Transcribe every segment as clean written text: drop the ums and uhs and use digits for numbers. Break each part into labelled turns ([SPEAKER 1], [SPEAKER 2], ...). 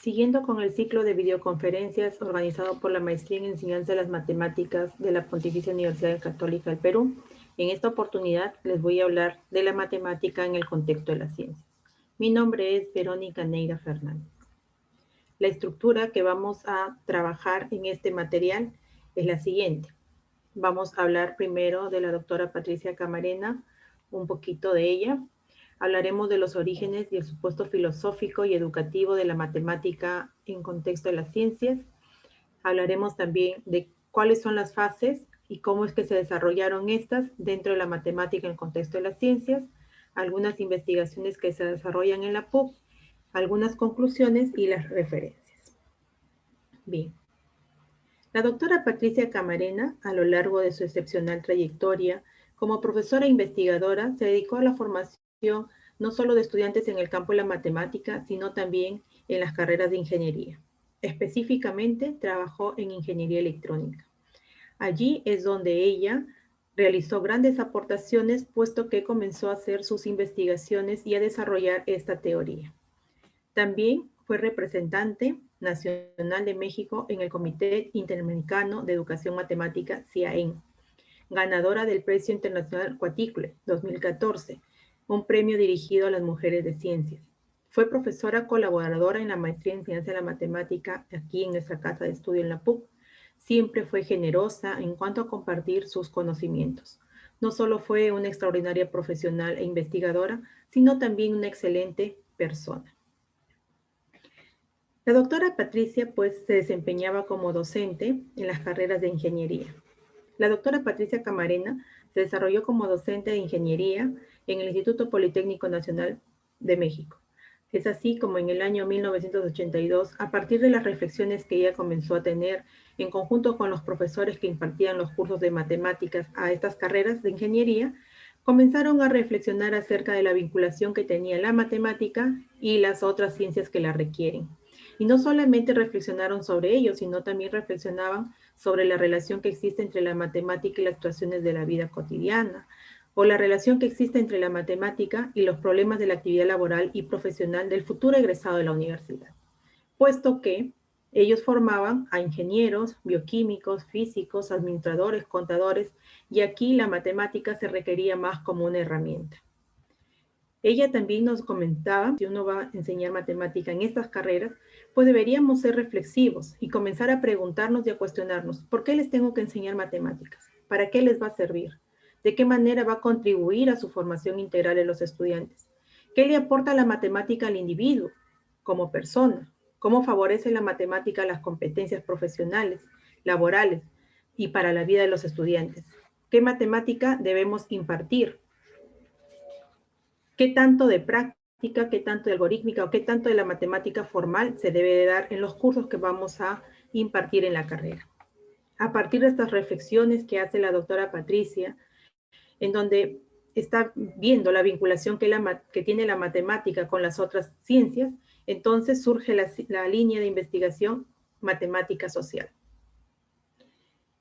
[SPEAKER 1] Siguiendo con el ciclo de videoconferencias organizado por la Maestría en Enseñanza de las Matemáticas de la Pontificia Universidad Católica del Perú, en esta oportunidad les voy a hablar de la matemática en el contexto de las ciencias. Mi nombre es Verónica Neira Fernández. La estructura que vamos a trabajar en este material es la siguiente. Vamos a hablar primero de la doctora Patricia Camarena, un poquito de ella. Hablaremos de los orígenes y el supuesto filosófico y educativo de la matemática en contexto de las ciencias. Hablaremos también de cuáles son las fases y cómo es que se desarrollaron estas dentro de la matemática en contexto de las ciencias, algunas investigaciones que se desarrollan en la PUC, algunas conclusiones y las referencias. Bien. La doctora Patricia Camarena, a lo largo de su excepcional trayectoria como profesora e investigadora, se dedicó a la formación no solo de estudiantes en el campo de la matemática, sino también en las carreras de ingeniería. Específicamente, trabajó en ingeniería electrónica. Allí es donde ella realizó grandes aportaciones, puesto que comenzó a hacer sus investigaciones y a desarrollar esta teoría. También fue representante nacional de México en el Comité Interamericano de Educación Matemática, CIAEN, ganadora del Premio Internacional Quadruple 2014, un premio dirigido a las mujeres de ciencias. Fue profesora colaboradora en la maestría en Ciencia de la Matemática aquí en nuestra casa de estudio en la PUC. Siempre fue generosa en cuanto a compartir sus conocimientos. No solo fue una extraordinaria profesional e investigadora, sino también una excelente persona. La doctora Patricia, pues, se desempeñaba como docente en las carreras de ingeniería. La doctora Patricia Camarena se desarrolló como docente de ingeniería en el Instituto Politécnico Nacional de México. Es así como en el año 1982, a partir de las reflexiones que ella comenzó a tener en conjunto con los profesores que impartían los cursos de matemáticas a estas carreras de ingeniería, comenzaron a reflexionar acerca de la vinculación que tenía la matemática y las otras ciencias que la requieren. Y no solamente reflexionaron sobre ello, sino también reflexionaban sobre la relación que existe entre la matemática y las situaciones de la vida cotidiana, o la relación que existe entre la matemática y los problemas de la actividad laboral y profesional del futuro egresado de la universidad, puesto que ellos formaban a ingenieros, bioquímicos, físicos, administradores, contadores, y aquí la matemática se requería más como una herramienta. Ella también nos comentaba, si uno va a enseñar matemática en estas carreras, pues deberíamos ser reflexivos y comenzar a preguntarnos y a cuestionarnos, ¿por qué les tengo que enseñar matemáticas? ¿Para qué les va a servir? ¿De qué manera va a contribuir a su formación integral de los estudiantes? ¿Qué le aporta la matemática al individuo como persona? ¿Cómo favorece la matemática las competencias profesionales, laborales y para la vida de los estudiantes? ¿Qué matemática debemos impartir? ¿Qué tanto de práctica, qué tanto de algorítmica o qué tanto de la matemática formal se debe de dar en los cursos que vamos a impartir en la carrera? A partir de estas reflexiones que hace la doctora Patricia, en donde está viendo la vinculación que tiene la matemática con las otras ciencias, entonces surge la línea de investigación matemática social.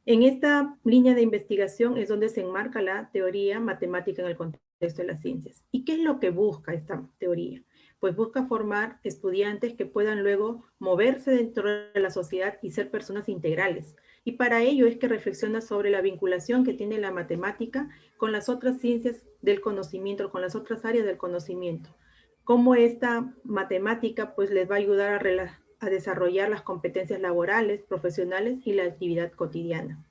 [SPEAKER 1] En esta línea de investigación es donde se enmarca la teoría matemática en el contexto de las ciencias. ¿Y qué es lo que busca esta teoría? Pues busca formar estudiantes que puedan luego moverse dentro de la sociedad y ser personas integrales. Y para ello es que reflexiona sobre la vinculación que tiene la matemática con las otras ciencias del conocimiento, con las otras áreas del conocimiento. Cómo esta matemática pues les va a ayudar a desarrollar las competencias laborales, profesionales y la actividad cotidiana.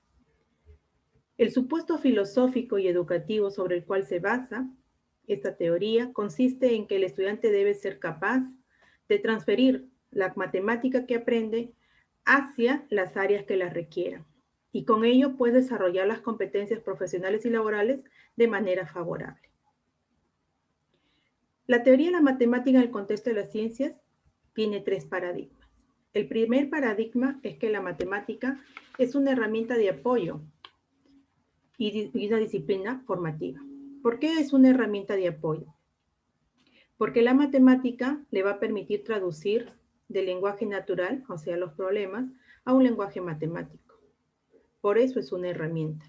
[SPEAKER 1] El supuesto filosófico y educativo sobre el cual se basa esta teoría consiste en que el estudiante debe ser capaz de transferir la matemática que aprende hacia las áreas que las requieran y con ello puede desarrollar las competencias profesionales y laborales de manera favorable. La teoría de la matemática en el contexto de las ciencias tiene tres paradigmas. El primer paradigma es que la matemática es una herramienta de apoyo y una disciplina formativa. ¿Por qué es una herramienta de apoyo? Porque la matemática le va a permitir traducir del lenguaje natural, o sea, los problemas, a un lenguaje matemático. Por eso es una herramienta.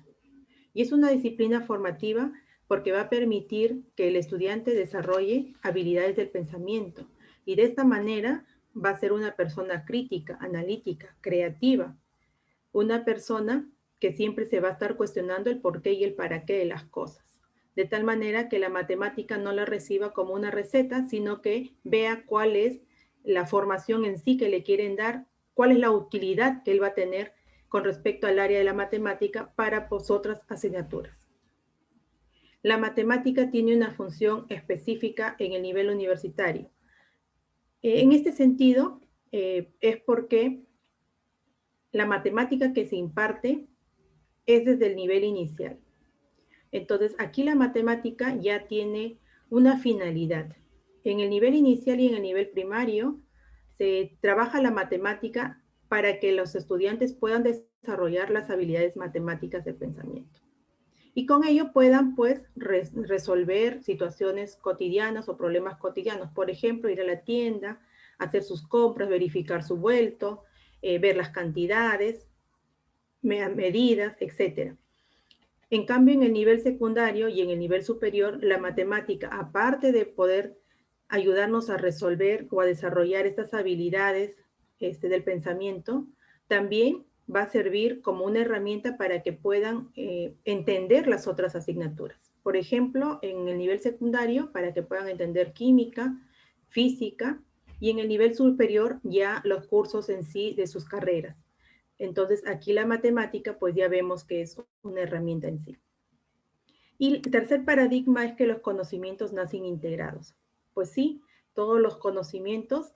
[SPEAKER 1] Y es una disciplina formativa porque va a permitir que el estudiante desarrolle habilidades del pensamiento y de esta manera va a ser una persona crítica, analítica, creativa, una persona que siempre se va a estar cuestionando el por qué y el para qué de las cosas, de tal manera que la matemática no la reciba como una receta, sino que vea cuál es la formación en sí que le quieren dar, cuál es la utilidad que él va a tener con respecto al área de la matemática para otras asignaturas. La matemática tiene una función específica en el nivel universitario. En este sentido, es porque la matemática que se imparte es desde el nivel inicial. Entonces, aquí la matemática ya tiene una finalidad. En el nivel inicial y en el nivel primario se trabaja la matemática para que los estudiantes puedan desarrollar las habilidades matemáticas de pensamiento. Y con ello puedan, pues, resolver situaciones cotidianas o problemas cotidianos. Por ejemplo, ir a la tienda, hacer sus compras, verificar su vuelto, ver las cantidades, medidas, etc. En cambio, en el nivel secundario y en el nivel superior, la matemática, aparte de poder ayudarnos a resolver o a desarrollar estas habilidades del pensamiento, también va a servir como una herramienta para que puedan entender las otras asignaturas. Por ejemplo, en el nivel secundario, para que puedan entender química, física, y en el nivel superior ya los cursos en sí de sus carreras. Entonces, aquí la matemática, pues ya vemos que es una herramienta en sí. Y el tercer paradigma es que los conocimientos nacen integrados. Pues sí, todos los conocimientos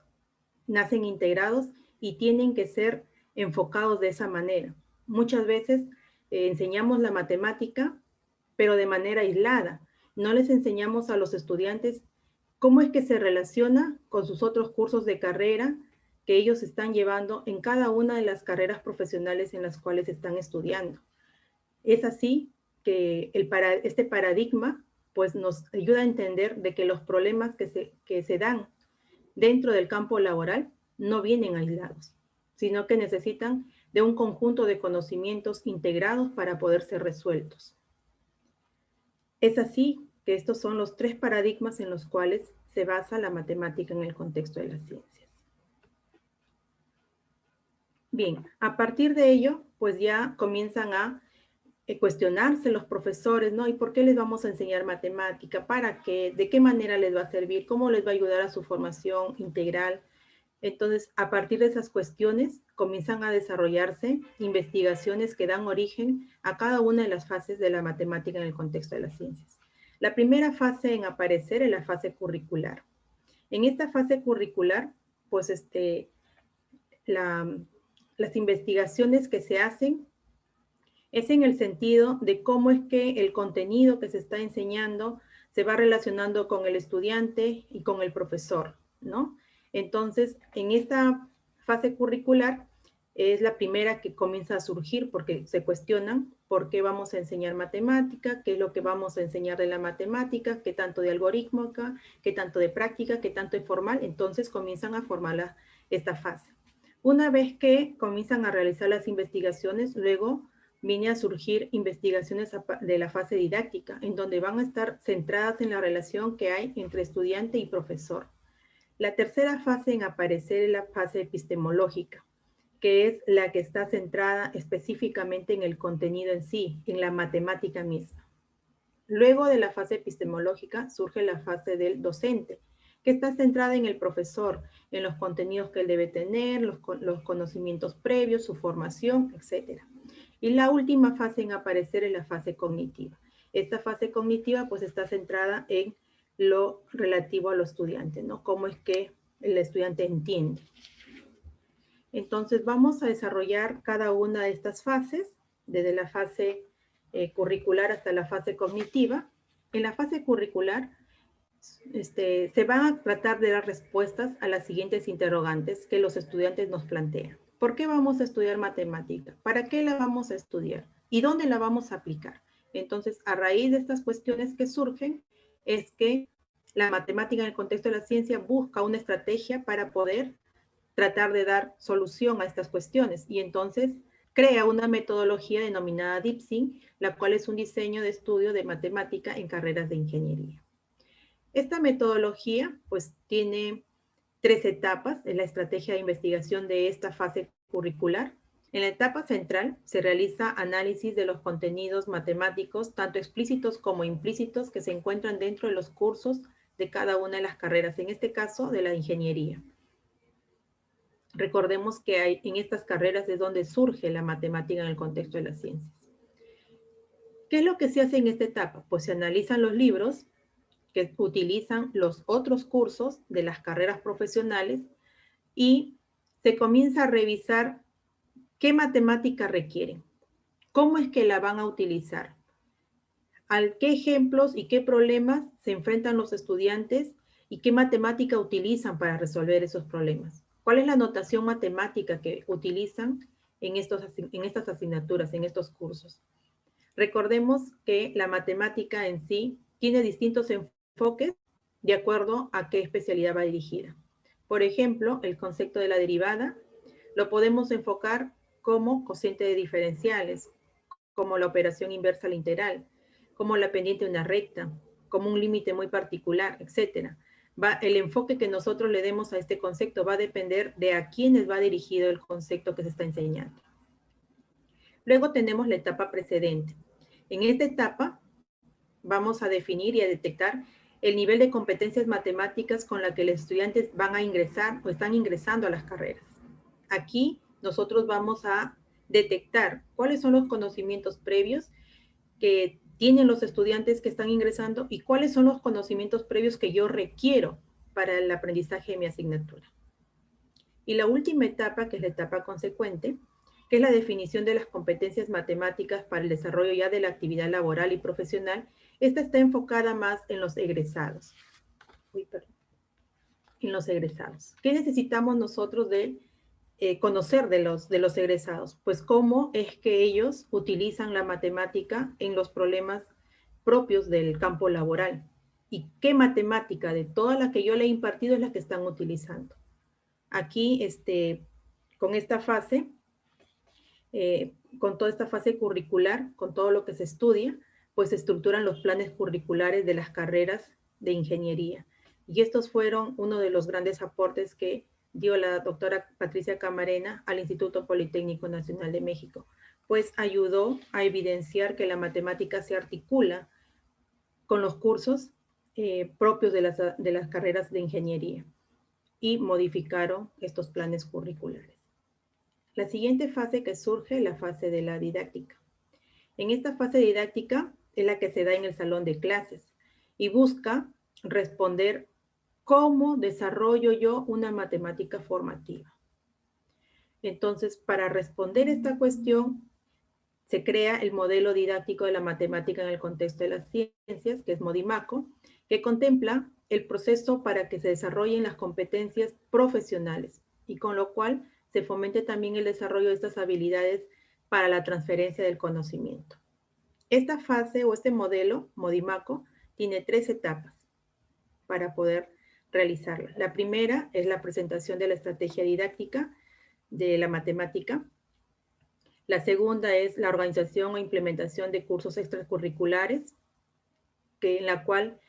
[SPEAKER 1] nacen integrados y tienen que ser enfocados de esa manera. Muchas veces enseñamos la matemática, pero de manera aislada. No les enseñamos a los estudiantes cómo es que se relaciona con sus otros cursos de carrera que ellos están llevando en cada una de las carreras profesionales en las cuales están estudiando. Es así que este paradigma pues nos ayuda a entender de que los problemas que se dan dentro del campo laboral no vienen aislados, sino que necesitan de un conjunto de conocimientos integrados para poder ser resueltos. Es así que estos son los tres paradigmas en los cuales se basa la matemática en el contexto de las ciencias. Bien, a partir de ello, pues ya comienzan a cuestionarse los profesores, ¿no? ¿Y por qué les vamos a enseñar matemática? ¿Para qué? ¿De qué manera les va a servir? ¿Cómo les va a ayudar a su formación integral? Entonces, a partir de esas cuestiones, comienzan a desarrollarse investigaciones que dan origen a cada una de las fases de la matemática en el contexto de las ciencias. La primera fase en aparecer es la fase curricular. En esta fase curricular, pues las investigaciones que se hacen es en el sentido de cómo es que el contenido que se está enseñando se va relacionando con el estudiante y con el profesor, ¿no? Entonces, en esta fase curricular es la primera que comienza a surgir porque se cuestionan por qué vamos a enseñar matemática, qué es lo que vamos a enseñar de la matemática, qué tanto de algorítmica, qué tanto de práctica, qué tanto de formal. Entonces comienzan a formar esta fase. Una vez que comienzan a realizar las investigaciones, luego viene a surgir investigaciones de la fase didáctica, en donde van a estar centradas en la relación que hay entre estudiante y profesor. La tercera fase en aparecer es la fase epistemológica, que es la que está centrada específicamente en el contenido en sí, en la matemática misma. Luego de la fase epistemológica surge la fase del docente, que está centrada en el profesor, en los contenidos que él debe tener, los conocimientos previos, su formación, etc. Y la última fase en aparecer es la fase cognitiva. Esta fase cognitiva pues está centrada en lo relativo a los estudiantes, ¿no? Cómo es que el estudiante entiende. Entonces vamos a desarrollar cada una de estas fases, desde la fase curricular hasta la fase cognitiva. En la fase curricular se van a tratar de dar respuestas a las siguientes interrogantes que los estudiantes nos plantean. ¿Por qué vamos a estudiar matemática? ¿Para qué la vamos a estudiar? ¿Y dónde la vamos a aplicar? Entonces, a raíz de estas cuestiones que surgen, es que la matemática en el contexto de la ciencia busca una estrategia para poder tratar de dar solución a estas cuestiones. Y entonces crea una metodología denominada DeepSync, la cual es un diseño de estudio de matemática en carreras de ingeniería. Esta metodología pues tiene 3 etapas en la estrategia de investigación de esta fase curricular. En la etapa central se realiza análisis de los contenidos matemáticos, tanto explícitos como implícitos, que se encuentran dentro de los cursos de cada una de las carreras, en este caso de la ingeniería. Recordemos que en estas carreras es donde surge la matemática en el contexto de las ciencias. ¿Qué es lo que se hace en esta etapa? Pues se analizan los libros que utilizan los otros cursos de las carreras profesionales y se comienza a revisar qué matemática requieren, cómo es que la van a utilizar, a qué ejemplos y qué problemas se enfrentan los estudiantes y qué matemática utilizan para resolver esos problemas. ¿Cuál es la notación matemática que utilizan en estas asignaturas, en estos cursos? Recordemos que la matemática en sí tiene distintos enfoques de acuerdo a qué especialidad va dirigida. Por ejemplo, el concepto de la derivada lo podemos enfocar como cociente de diferenciales, como la operación inversa al integral, como la pendiente de una recta, como un límite muy particular, etc. El enfoque que nosotros le demos a este concepto va a depender de a quiénes va dirigido el concepto que se está enseñando. Luego tenemos la etapa precedente. En esta etapa vamos a definir y a detectar el nivel de competencias matemáticas con la que los estudiantes van a ingresar o están ingresando a las carreras. Aquí nosotros vamos a detectar cuáles son los conocimientos previos que tienen los estudiantes que están ingresando y cuáles son los conocimientos previos que yo requiero para el aprendizaje de mi asignatura. Y la última etapa, que es la etapa consecuente, que es la definición de las competencias matemáticas para el desarrollo ya de la actividad laboral y profesional. Esta está enfocada más en los egresados. En los egresados. ¿Qué necesitamos nosotros de conocer de los egresados? Pues cómo es que ellos utilizan la matemática en los problemas propios del campo laboral y qué matemática de toda la que yo le he impartido es la que están utilizando. Aquí, con esta fase, con toda esta fase curricular, con todo lo que se estudia, pues se estructuran los planes curriculares de las carreras de ingeniería. Y estos fueron uno de los grandes aportes que dio la doctora Patricia Camarena al Instituto Politécnico Nacional de México, pues ayudó a evidenciar que la matemática se articula con los cursos propios de las carreras de ingeniería y modificaron estos planes curriculares. La siguiente fase que surge es la fase de la didáctica. En esta fase didáctica es la que se da en el salón de clases y busca responder cómo desarrollo yo una matemática formativa. Entonces, para responder esta cuestión, se crea el modelo didáctico de la matemática en el contexto de las ciencias, que es Modimaco, que contempla el proceso para que se desarrollen las competencias profesionales y con lo cual se fomente también el desarrollo de estas habilidades para la transferencia del conocimiento. Esta fase o este modelo, Modimaco, tiene 3 etapas para poder realizarla. La primera es la presentación de la estrategia didáctica de la matemática. La segunda es la organización o implementación de cursos extracurriculares, en la cual,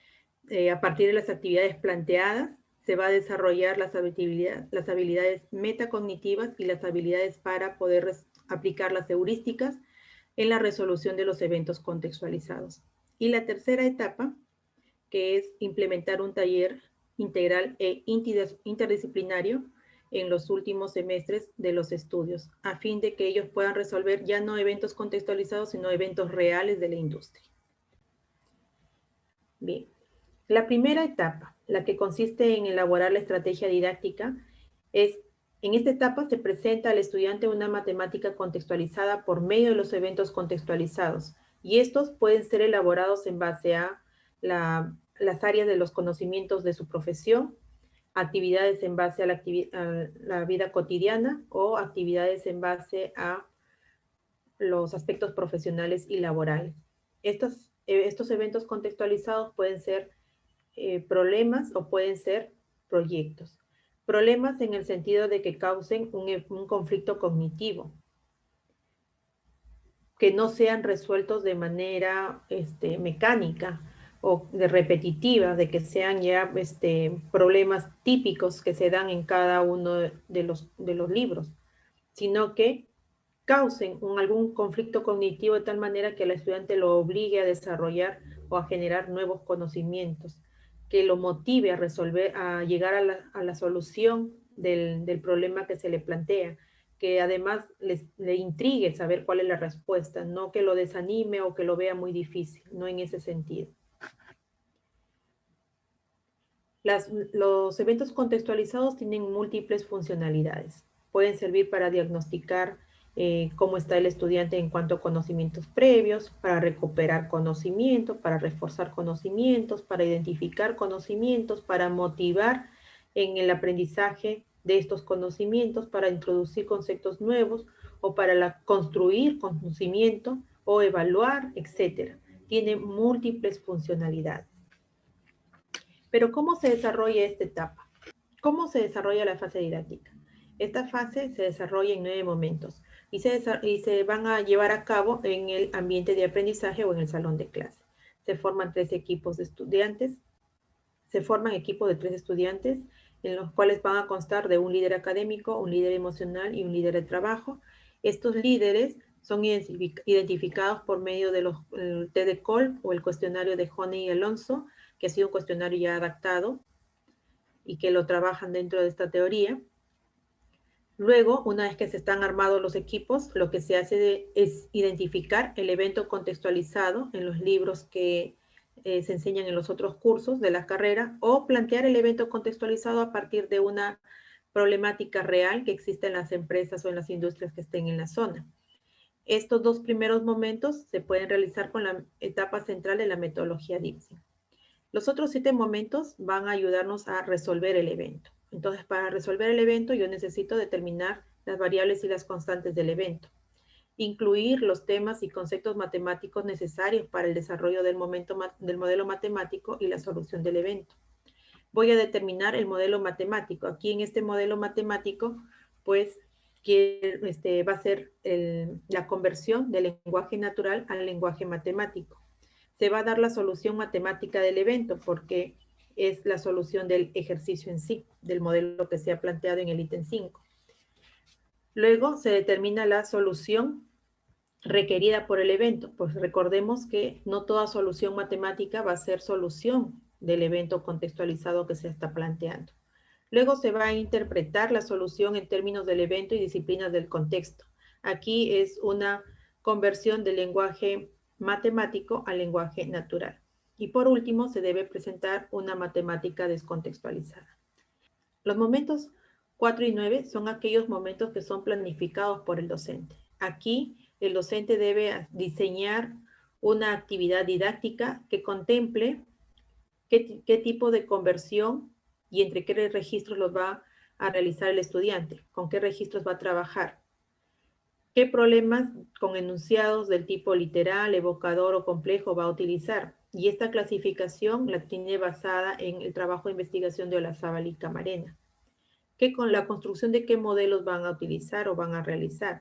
[SPEAKER 1] a partir de las actividades planteadas, se va a desarrollar las habilidades metacognitivas y las habilidades para poder aplicar las heurísticas en la resolución de los eventos contextualizados. Y la tercera etapa, que es implementar un taller integral e interdisciplinario en los últimos semestres de los estudios, a fin de que ellos puedan resolver ya no eventos contextualizados, sino eventos reales de la industria. Bien, la primera etapa, la que consiste en elaborar la estrategia didáctica, en esta etapa se presenta al estudiante una matemática contextualizada por medio de los eventos contextualizados, y estos pueden ser elaborados en base a las áreas de los conocimientos de su profesión, actividades en base a la vida cotidiana o actividades en base a los aspectos profesionales y laborales. Estos eventos contextualizados pueden ser problemas o pueden ser proyectos. Problemas en el sentido de que causen un conflicto cognitivo, que no sean resueltos de manera mecánica, o de repetitivas, de que sean ya problemas típicos que se dan en cada uno de los libros, sino que causen algún conflicto cognitivo de tal manera que el estudiante lo obligue a desarrollar o a generar nuevos conocimientos, que lo motive a resolver, a llegar a la solución del problema que se le plantea, que además le intrigue saber cuál es la respuesta, no que lo desanime o que lo vea muy difícil, no en ese sentido. Los eventos contextualizados tienen múltiples funcionalidades. Pueden servir para diagnosticar cómo está el estudiante en cuanto a conocimientos previos, para recuperar conocimientos, para reforzar conocimientos, para identificar conocimientos, para motivar en el aprendizaje de estos conocimientos, para introducir conceptos nuevos o para construir conocimiento o evaluar, etc. Tiene múltiples funcionalidades. Pero ¿cómo se desarrolla esta etapa? ¿Cómo se desarrolla la fase didáctica? Esta fase se desarrolla en 9 momentos y se van a llevar a cabo en el ambiente de aprendizaje o en el salón de clase. Se forman 3 equipos de estudiantes, se forman equipos de 3 estudiantes en los cuales van a constar de un líder académico, un líder emocional y un líder de trabajo. Estos líderes son identificados por medio de los test de Kolb o el cuestionario de Honey y Alonso, que ha sido un cuestionario ya adaptado y que lo trabajan dentro de esta teoría. Luego, una vez que se están armados los equipos, lo que se hace es identificar el evento contextualizado en los libros que se enseñan en los otros cursos de la carrera o plantear el evento contextualizado a partir de una problemática real que existe en las empresas o en las industrias que estén en la zona. Estos 2 primeros momentos se pueden realizar con la etapa central de la metodología Dixon. Los otros 7 momentos van a ayudarnos a resolver el evento. Entonces, para resolver el evento, yo necesito determinar las variables y las constantes del evento, incluir los temas y conceptos matemáticos necesarios para el desarrollo del modelo matemático y la solución del evento. Voy a determinar el modelo matemático. Aquí en este modelo matemático, pues, va a ser la conversión del lenguaje natural al lenguaje matemático. Se va a dar la solución matemática del evento porque es la solución del ejercicio en sí, del modelo que se ha planteado en el ítem 5. Luego se determina la solución requerida por el evento. Pues recordemos que no toda solución matemática va a ser solución del evento contextualizado que se está planteando. Luego se va a interpretar la solución en términos del evento y disciplinas del contexto. Aquí es una conversión del lenguaje matemático al lenguaje natural. Y por último, se debe presentar una matemática descontextualizada. Los momentos 4 y 9 son aquellos momentos que son planificados por el docente. Aquí el docente debe diseñar una actividad didáctica que contemple qué tipo de conversión y entre qué registros los va a realizar el estudiante, con qué registros va a trabajar, qué problemas con enunciados del tipo literal, evocador o complejo va a utilizar. Y esta clasificación la tiene basada en el trabajo de investigación de Olazábal y Camarena. Con la construcción de qué modelos van a utilizar o van a realizar.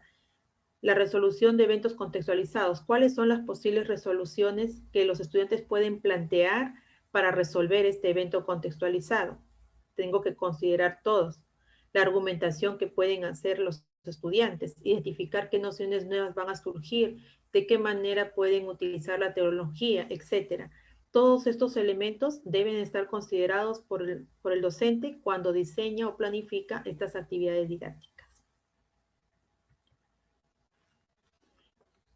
[SPEAKER 1] La resolución de eventos contextualizados. ¿Cuáles son las posibles resoluciones que los estudiantes pueden plantear para resolver este evento contextualizado? Tengo que considerar todos. La argumentación que pueden hacer los estudiantes, identificar qué nociones nuevas van a surgir, de qué manera pueden utilizar la teología, etcétera. Todos estos elementos deben estar considerados por el docente cuando diseña o planifica estas actividades didácticas.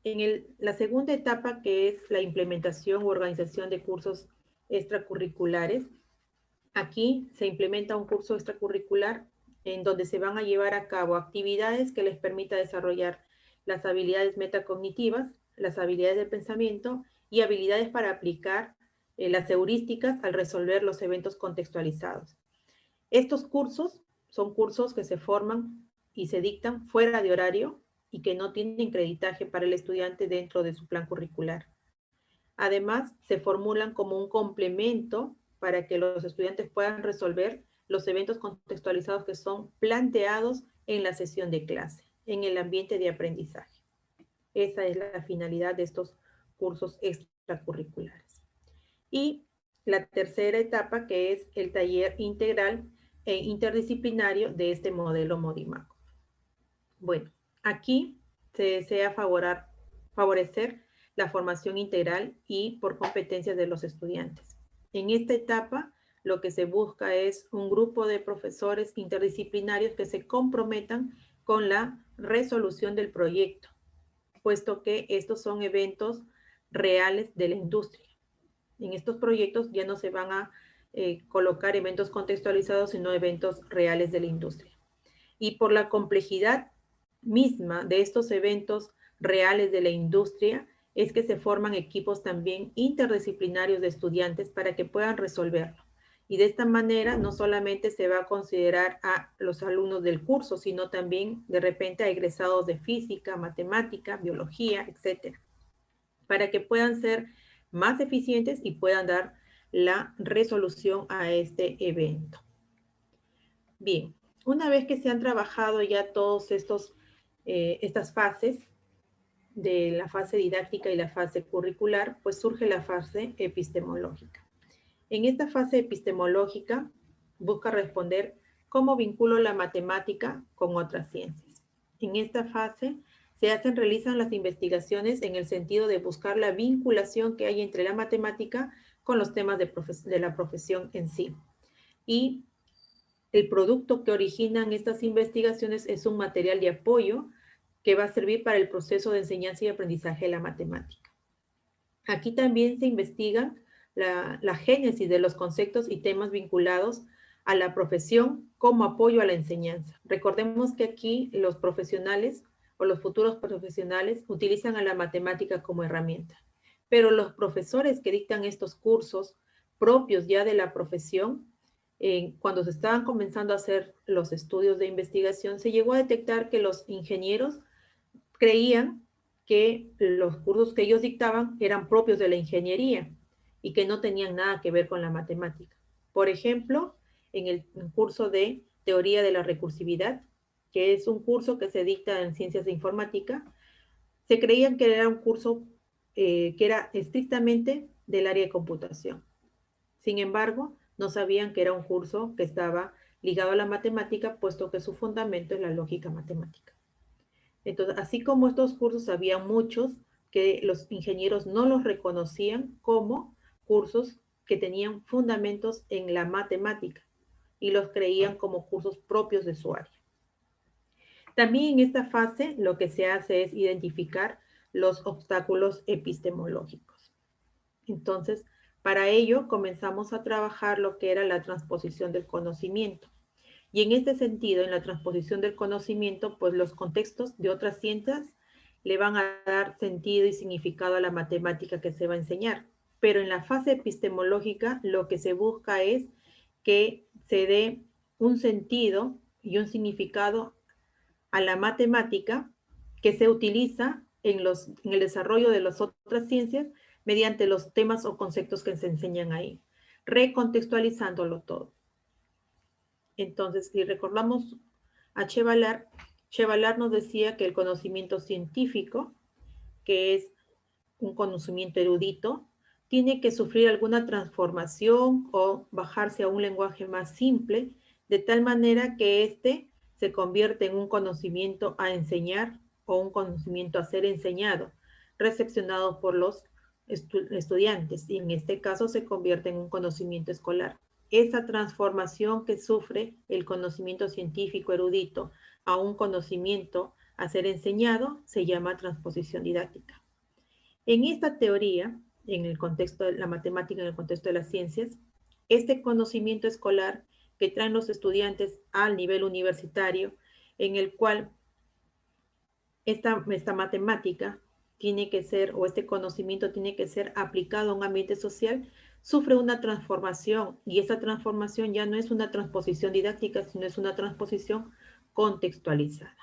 [SPEAKER 1] En la segunda etapa, que es la implementación u organización de cursos extracurriculares, aquí se implementa un curso extracurricular en donde se van a llevar a cabo actividades que les permita desarrollar las habilidades metacognitivas, las habilidades de pensamiento y habilidades para aplicar las heurísticas al resolver los eventos contextualizados. Estos cursos son cursos que se forman y se dictan fuera de horario y que no tienen creditaje para el estudiante dentro de su plan curricular. Además, se formulan como un complemento para que los estudiantes puedan resolver los eventos contextualizados que son planteados en la sesión de clase, en el ambiente de aprendizaje. Esa es la finalidad de estos cursos extracurriculares. Y la tercera etapa, que es el taller integral e interdisciplinario de este modelo Modimaco. Bueno, aquí se desea favorecer la formación integral y por competencias de los estudiantes. En esta etapa, lo que se busca es un grupo de profesores interdisciplinarios que se comprometan con la resolución del proyecto, puesto que estos son eventos reales de la industria. En estos proyectos ya no se van a colocar eventos contextualizados, sino eventos reales de la industria. Y por la complejidad misma de estos eventos reales de la industria, es que se forman equipos también interdisciplinarios de estudiantes para que puedan resolverlo. Y de esta manera no solamente se va a considerar a los alumnos del curso, sino también de repente a egresados de física, matemática, biología, etcétera, para que puedan ser más eficientes y puedan dar la resolución a este evento. Bien, una vez que se han trabajado ya todos estas fases, de la fase didáctica y la fase curricular, pues surge la fase epistemológica. En esta fase epistemológica busca responder cómo vinculo la matemática con otras ciencias. En esta fase realizan las investigaciones en el sentido de buscar la vinculación que hay entre la matemática con los temas de la profesión en sí. Y el producto que originan estas investigaciones es un material de apoyo que va a servir para el proceso de enseñanza y aprendizaje de la matemática. Aquí también se investiga la génesis de los conceptos y temas vinculados a la profesión como apoyo a la enseñanza. Recordemos que aquí los profesionales o los futuros profesionales utilizan a la matemática como herramienta, pero los profesores que dictan estos cursos propios ya de la profesión, cuando se estaban comenzando a hacer los estudios de investigación, se llegó a detectar que los ingenieros creían que los cursos que ellos dictaban eran propios de la ingeniería y que no tenían nada que ver con la matemática. Por ejemplo, en el curso de teoría de la recursividad, que es un curso que se dicta en ciencias de informática, se creían que era un curso que era estrictamente del área de computación. Sin embargo, no sabían que era un curso que estaba ligado a la matemática, puesto que su fundamento es la lógica matemática. Entonces, así como estos cursos, había muchos que los ingenieros no los reconocían como cursos que tenían fundamentos en la matemática y los creían como cursos propios de su área. También en esta fase lo que se hace es identificar los obstáculos epistemológicos. Entonces, para ello comenzamos a trabajar lo que era la transposición del conocimiento. Y en este sentido, en la transposición del conocimiento, pues los contextos de otras ciencias le van a dar sentido y significado a la matemática que se va a enseñar. Pero en la fase epistemológica, lo que se busca es que se dé un sentido y un significado a la matemática que se utiliza en el desarrollo de las otras ciencias mediante los temas o conceptos que se enseñan ahí, recontextualizándolo todo. Entonces, si recordamos a Chevalar nos decía que el conocimiento científico, que es un conocimiento erudito, tiene que sufrir alguna transformación o bajarse a un lenguaje más simple, de tal manera que éste se convierte en un conocimiento a enseñar o un conocimiento a ser enseñado, recepcionado por los estudiantes, y en este caso se convierte en un conocimiento escolar. Esa transformación que sufre el conocimiento científico erudito a un conocimiento a ser enseñado se llama transposición didáctica. En esta teoría, en el contexto de la matemática, en el contexto de las ciencias, este conocimiento escolar que traen los estudiantes al nivel universitario, en el cual esta matemática tiene que ser, o este conocimiento tiene que ser aplicado a un ambiente social, sufre una transformación, y esa transformación ya no es una transposición didáctica, sino es una transposición contextualizada.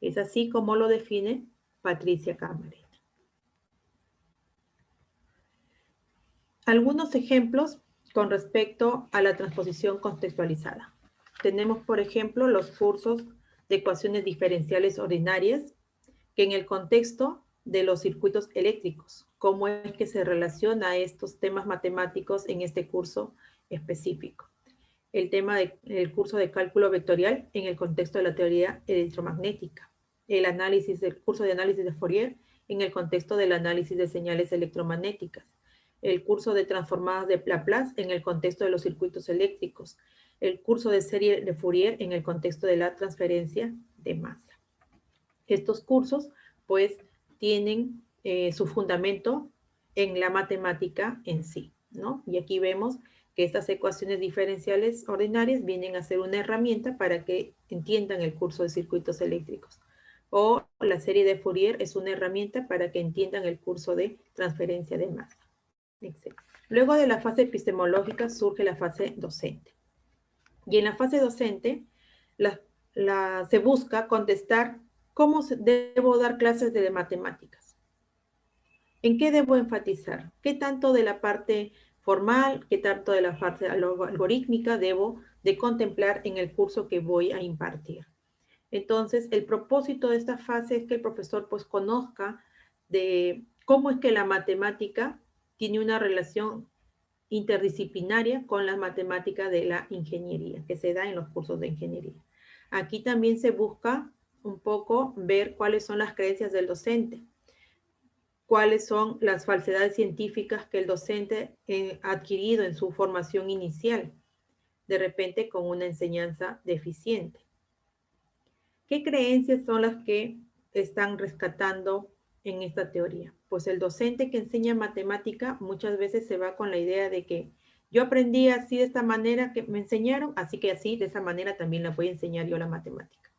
[SPEAKER 1] Es así como lo define Patricia Campbell. Algunos ejemplos con respecto a la transposición contextualizada. Tenemos, por ejemplo, los cursos de ecuaciones diferenciales ordinarias, que en el contexto de los circuitos eléctricos, cómo es que se relaciona estos temas matemáticos en este curso específico. El tema del curso de cálculo vectorial en el contexto de la teoría electromagnética. El análisis del curso de análisis de Fourier en el contexto del análisis de señales electromagnéticas. El curso de transformadas de Laplace en el contexto de los circuitos eléctricos. El curso de serie de Fourier en el contexto de la transferencia de masa. Estos cursos, pues, tienen su fundamento en la matemática en sí, ¿no? Y aquí vemos que estas ecuaciones diferenciales ordinarias vienen a ser una herramienta para que entiendan el curso de circuitos eléctricos. O la serie de Fourier es una herramienta para que entiendan el curso de transferencia de masa. Luego de la fase epistemológica surge la fase docente. Y en la fase docente se busca contestar cómo debo dar clases de matemáticas. ¿En qué debo enfatizar? ¿Qué tanto de la parte formal, qué tanto de la parte algorítmica debo de contemplar en el curso que voy a impartir? Entonces, el propósito de esta fase es que el profesor pues conozca de cómo es que la matemática tiene una relación interdisciplinaria con la matemática de la ingeniería, que se da en los cursos de ingeniería. Aquí también se busca un poco ver cuáles son las creencias del docente, cuáles son las falsedades científicas que el docente ha adquirido en su formación inicial, de repente con una enseñanza deficiente. ¿Qué creencias son las que están rescatando en esta teoría? Pues el docente que enseña matemática muchas veces se va con la idea de que yo aprendí así de esta manera que me enseñaron, así que así de esa manera también la voy a enseñar yo la matemática.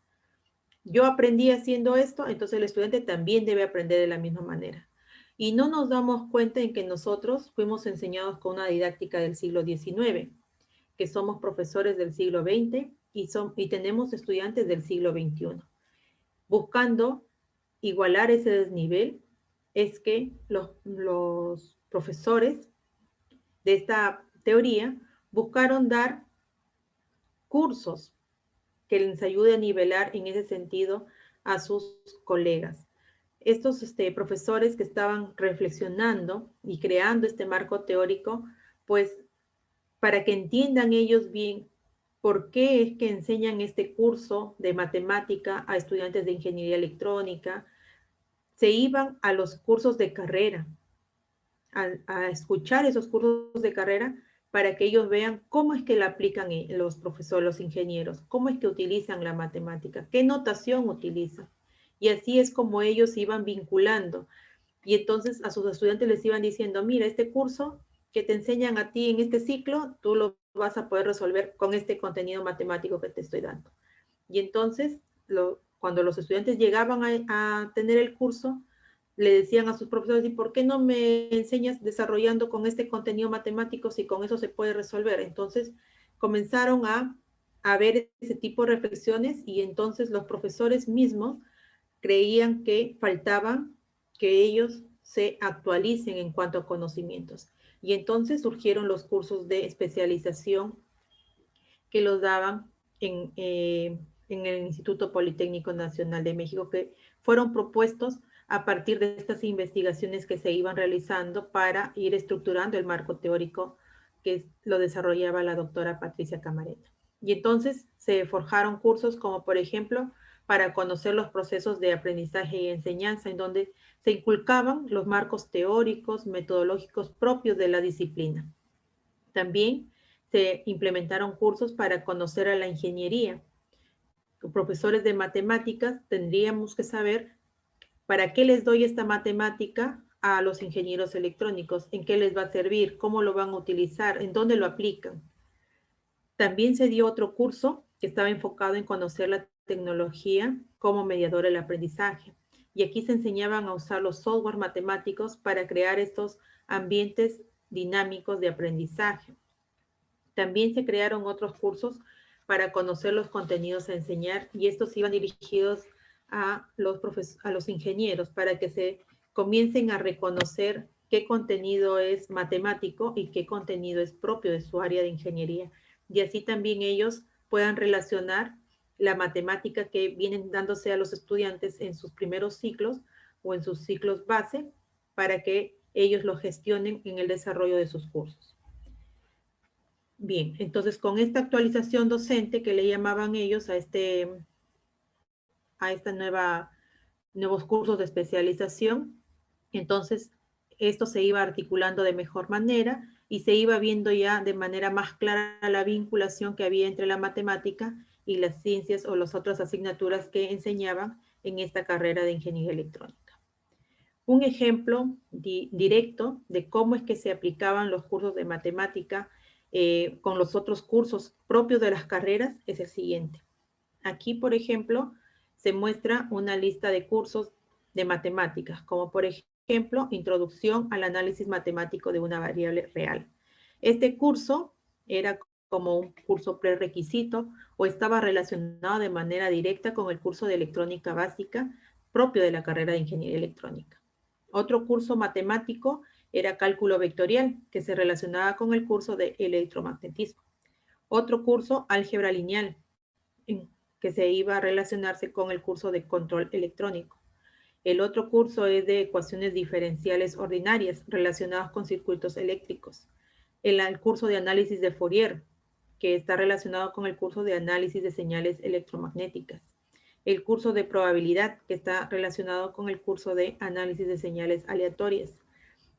[SPEAKER 1] Yo aprendí haciendo esto, entonces el estudiante también debe aprender de la misma manera. Y no nos damos cuenta en que nosotros fuimos enseñados con una didáctica del siglo XIX, que somos profesores del siglo XX y tenemos estudiantes del siglo XXI. Buscando igualar ese desnivel, es que los profesores de esta teoría buscaron dar cursos que les ayude a nivelar en ese sentido a sus colegas. Estos profesores que estaban reflexionando y creando este marco teórico, pues para que entiendan ellos bien por qué es que enseñan este curso de matemática a estudiantes de ingeniería electrónica, se iban a los cursos de carrera, a escuchar esos cursos de carrera para que ellos vean cómo es que la aplican los profesores, los ingenieros, cómo es que utilizan la matemática, qué notación utilizan. Y así es como ellos iban vinculando. Y entonces a sus estudiantes les iban diciendo, mira, este curso que te enseñan a ti en este ciclo, tú lo vas a poder resolver con este contenido matemático que te estoy dando. Y entonces, cuando los estudiantes llegaban a tener el curso, le decían a sus profesores, ¿y por qué no me enseñas desarrollando con este contenido matemático si con eso se puede resolver? Entonces, comenzaron a ver ese tipo de reflexiones y entonces los profesores mismos creían que faltaba que ellos se actualicen en cuanto a conocimientos. Y entonces surgieron los cursos de especialización que los daban en el Instituto Politécnico Nacional de México, que fueron propuestos a partir de estas investigaciones que se iban realizando para ir estructurando el marco teórico que lo desarrollaba la doctora Patricia Camarena. Y entonces se forjaron cursos como, por ejemplo, para conocer los procesos de aprendizaje y enseñanza, en donde se inculcaban los marcos teóricos, metodológicos propios de la disciplina. También se implementaron cursos para conocer a la ingeniería. Profesores de matemáticas tendríamos que saber para qué les doy esta matemática a los ingenieros electrónicos, en qué les va a servir, cómo lo van a utilizar, en dónde lo aplican. También se dio otro curso que estaba enfocado en conocer la tecnología como mediador del aprendizaje. Y aquí se enseñaban a usar los software matemáticos para crear estos ambientes dinámicos de aprendizaje. También se crearon otros cursos para conocer los contenidos a enseñar y estos iban dirigidos a los ingenieros para que se comiencen a reconocer qué contenido es matemático y qué contenido es propio de su área de ingeniería. Y así también ellos puedan relacionar la matemática que vienen dándose a los estudiantes en sus primeros ciclos o en sus ciclos base para que ellos lo gestionen en el desarrollo de sus cursos. Bien, entonces con esta actualización docente que le llamaban ellos a nuevos cursos de especialización, entonces esto se iba articulando de mejor manera y se iba viendo ya de manera más clara la vinculación que había entre la matemática y las ciencias o las otras asignaturas que enseñaban en esta carrera de ingeniería electrónica. Un ejemplo directo de cómo es que se aplicaban los cursos de matemática con los otros cursos propios de las carreras es el siguiente. Aquí, por ejemplo, se muestra una lista de cursos de matemáticas, como por ejemplo, Introducción al análisis matemático de una variable real. Este curso era como un curso prerequisito o estaba relacionado de manera directa con el curso de electrónica básica propio de la carrera de ingeniería electrónica. Otro curso matemático era cálculo vectorial, que se relacionaba con el curso de electromagnetismo. Otro curso, álgebra lineal, que se iba a relacionarse con el curso de control electrónico. El otro curso es de ecuaciones diferenciales ordinarias relacionadas con circuitos eléctricos. El curso de análisis de Fourier, que está relacionado con el curso de análisis de señales electromagnéticas. El curso de probabilidad, que está relacionado con el curso de análisis de señales aleatorias.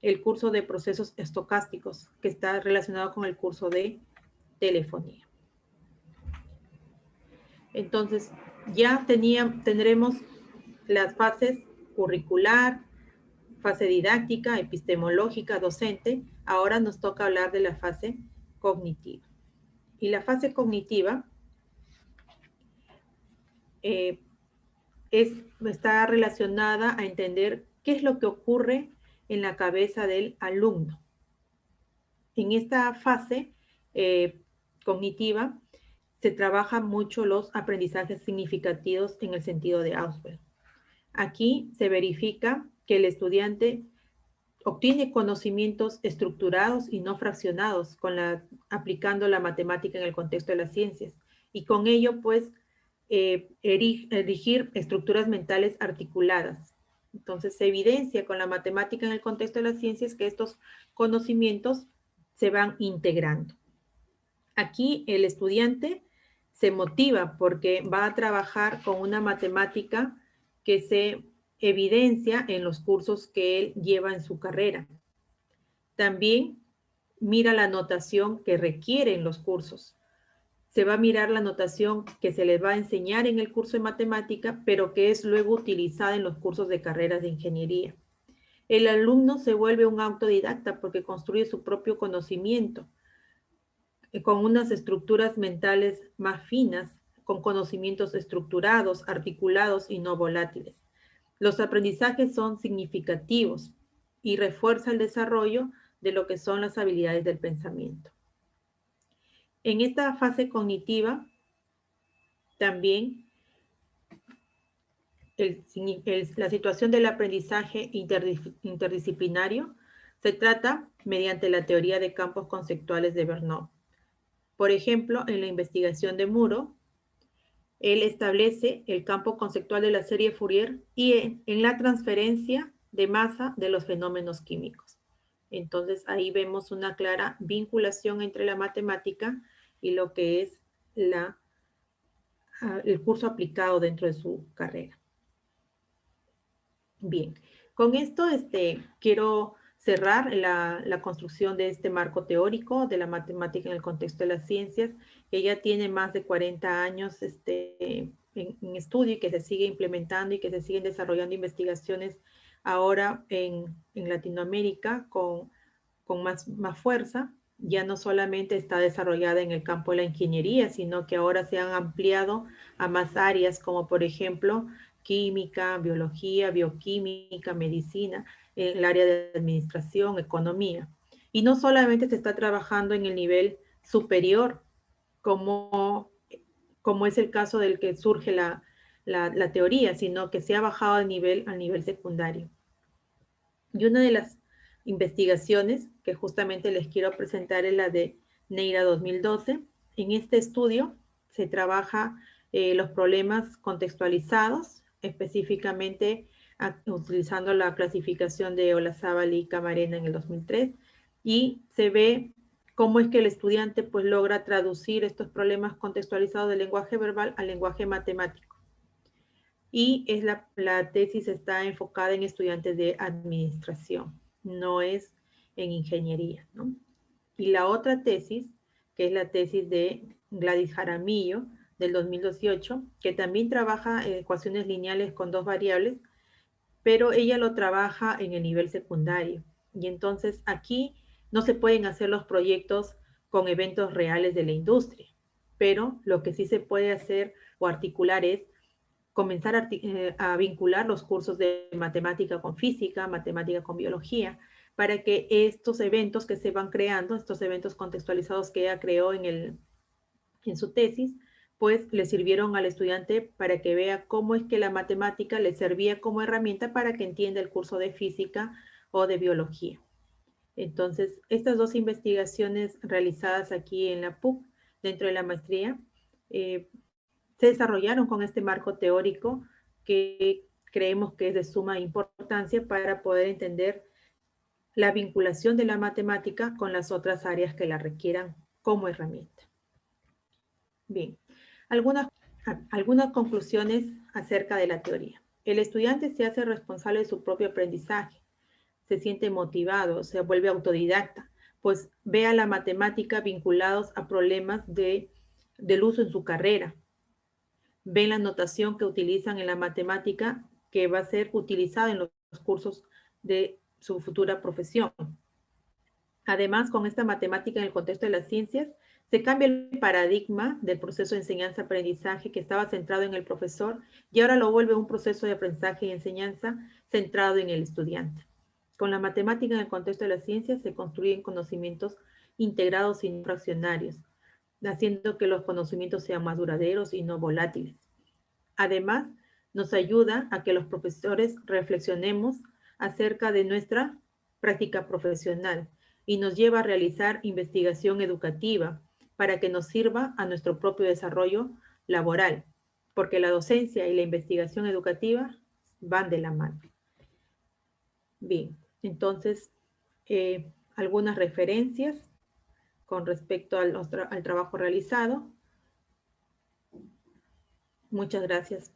[SPEAKER 1] El curso de procesos estocásticos, que está relacionado con el curso de telefonía. Entonces, ya tendremos las fases curricular, fase didáctica, epistemológica, docente. Ahora nos toca hablar de la fase cognitiva. Y la fase cognitiva está relacionada a entender qué es lo que ocurre en la cabeza del alumno. En esta fase cognitiva se trabajan mucho los aprendizajes significativos en el sentido de Ausubel. Aquí se verifica que el estudiante obtiene conocimientos estructurados y no fraccionados aplicando la matemática en el contexto de las ciencias y con ello pues erigir estructuras mentales articuladas. Entonces se evidencia con la matemática en el contexto de las ciencias que estos conocimientos se van integrando. Aquí el estudiante se motiva porque va a trabajar con una matemática que se evidencia en los cursos que él lleva en su carrera. También mira la notación que requieren los cursos. Se va a mirar la notación que se les va a enseñar en el curso de matemática, pero que es luego utilizada en los cursos de carreras de ingeniería. El alumno se vuelve un autodidacta porque construye su propio conocimiento con unas estructuras mentales más finas, con conocimientos estructurados, articulados y no volátiles. Los aprendizajes son significativos y refuerza el desarrollo de lo que son las habilidades del pensamiento. En esta fase cognitiva, también la situación del aprendizaje interdisciplinario se trata mediante la teoría de campos conceptuales de Bernoulli. Por ejemplo, en la investigación de Muro, él establece el campo conceptual de la serie Fourier y en la transferencia de masa de los fenómenos químicos. Entonces, ahí vemos una clara vinculación entre la matemática y lo que es el curso aplicado dentro de su carrera. Bien, con esto quiero cerrar la construcción de este marco teórico de la matemática en el contexto de las ciencias, que ya tiene más de 40 años en estudio y que se sigue implementando y que se siguen desarrollando investigaciones ahora en Latinoamérica con más fuerza. Ya no solamente está desarrollada en el campo de la ingeniería, sino que ahora se han ampliado a más áreas como por ejemplo química, biología, bioquímica, medicina, el área de administración, economía. Y no solamente se está trabajando en el nivel superior, como es el caso del que surge la teoría, sino que se ha bajado al nivel secundario. Y una de las investigaciones que justamente les quiero presentar es la de Neira 2012. En este estudio se trabaja los problemas contextualizados, específicamente utilizando la clasificación de Olazábal y Camarena en el 2003, y se ve cómo es que el estudiante pues logra traducir estos problemas contextualizados del lenguaje verbal al lenguaje matemático. Y la tesis está enfocada en estudiantes de administración, no es en ingeniería, ¿no? Y la otra tesis, que es la tesis de Gladys Jaramillo, del 2018, que también trabaja ecuaciones lineales con dos variables, pero ella lo trabaja en el nivel secundario. Y entonces aquí no se pueden hacer los proyectos con eventos reales de la industria, pero lo que sí se puede hacer o articular es comenzar a vincular los cursos de matemática con física, matemática con biología, para que estos eventos que se van creando, estos eventos contextualizados que ella creó en su tesis, pues le sirvieron al estudiante para que vea cómo es que la matemática le servía como herramienta para que entienda el curso de física o de biología. Entonces, estas dos investigaciones realizadas aquí en la PUC, dentro de la maestría, se desarrollaron con este marco teórico que creemos que es de suma importancia para poder entender la vinculación de la matemática con las otras áreas que la requieran como herramienta. Bien, algunas conclusiones acerca de la teoría. El estudiante se hace responsable de su propio aprendizaje, se siente motivado, se vuelve autodidacta, pues ve a la matemática vinculados a problemas del uso en su carrera, ven la notación que utilizan en la matemática que va a ser utilizada en los cursos de su futura profesión. Además, con esta matemática en el contexto de las ciencias, se cambia el paradigma del proceso de enseñanza-aprendizaje que estaba centrado en el profesor y ahora lo vuelve un proceso de aprendizaje y enseñanza centrado en el estudiante. Con la matemática en el contexto de las ciencias se construyen conocimientos integrados y no fraccionarios, haciendo que los conocimientos sean más duraderos y no volátiles. Además, nos ayuda a que los profesores reflexionemos acerca de nuestra práctica profesional y nos lleva a realizar investigación educativa para que nos sirva a nuestro propio desarrollo laboral, porque la docencia y la investigación educativa van de la mano. Bien, entonces, algunas referencias con respecto al trabajo realizado. Muchas gracias